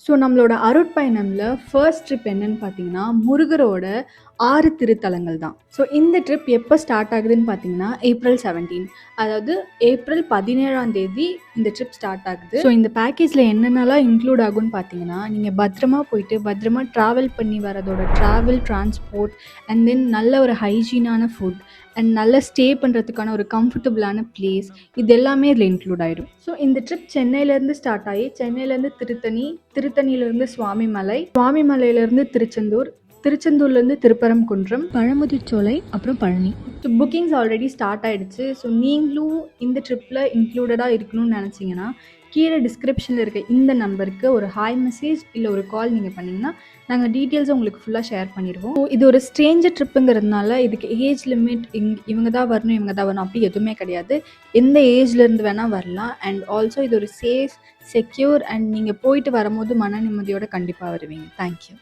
So நம்மளோட அருட்பயணம்ல first trip என்னன்னு பார்த்தீங்கன்னா, முருகரோட 6 திருத்தலங்கள் தான். ஸோ இந்த ட்ரிப் எப்போ ஸ்டார்ட் ஆகுதுன்னு பார்த்தீங்கன்னா, ஏப்ரல் 17 அதாவது ஏப்ரல் 17ஆம் தேதி இந்த ட்ரிப் ஸ்டார்ட் ஆகுது. ஸோ இந்த பேக்கேஜில் என்னென்னலாம் இன்க்ளூட் ஆகும்னு பார்த்தீங்கன்னா, நீங்கள் பத்திரமா போயிட்டு பத்திரமா ட்ராவல் பண்ணி வரதோட ட்ராவல், டிரான்ஸ்போர்ட் அண்ட் தென் நல்ல ஒரு ஹைஜீனான ஃபுட் அண்ட் நல்லா ஸ்டே பண்ணுறதுக்கான ஒரு கம்ஃபர்டபுளான பிளேஸ், இது எல்லாமே இதில் இன்க்ளூட் ஆகிடும். ஸோ இந்த ட்ரிப் சென்னையிலேருந்து ஸ்டார்ட் ஆகி சென்னையிலேருந்து திருத்தணி, திருத்தணியிலேருந்து சுவாமிமலை, சுவாமிமலையிலேருந்து திருச்செந்தூர், திருச்செந்தூர்லேருந்து திருப்பரங்குன்றம், பழமுதிர்ச்சோலை, அப்புறம் Palani. So bookings already start ஆகிடுச்சு. ஸோ நீங்களும் இந்த ட்ரிப்பில் இன்க்ளூடடாக இருக்கணும்னு நினச்சிங்கன்னா கீழே டிஸ்கிரிப்ஷனில் இருக்க இந்த நம்பருக்கு ஒரு ஹாய் மெசேஜ் இல்லை ஒரு கால் நீங்கள் பண்ணிங்கன்னா நாங்கள் டீட்டெயில்ஸை உங்களுக்கு ஃபுல்லாக ஷேர் பண்ணிடுவோம். ஸோ இது ஒரு ஸ்ட்ரேஞ்சர் ட்ரிப்புங்கிறதுனால இதுக்கு ஏஜ் லிமிட் இவங்க தான் வரணும் இவங்க தான் வரணும் அப்படி எதுவுமே கிடையாது. எந்த ஏஜ்லேருந்து வேணால் வரலாம். அண்ட் ஆல்சோ இது ஒரு சேஃப், செக்யூர் அண்ட் நீங்கள் போயிட்டு வரும்போது மன நிம்மதியோடு கண்டிப்பாக வருவீங்க. தேங்க்யூ.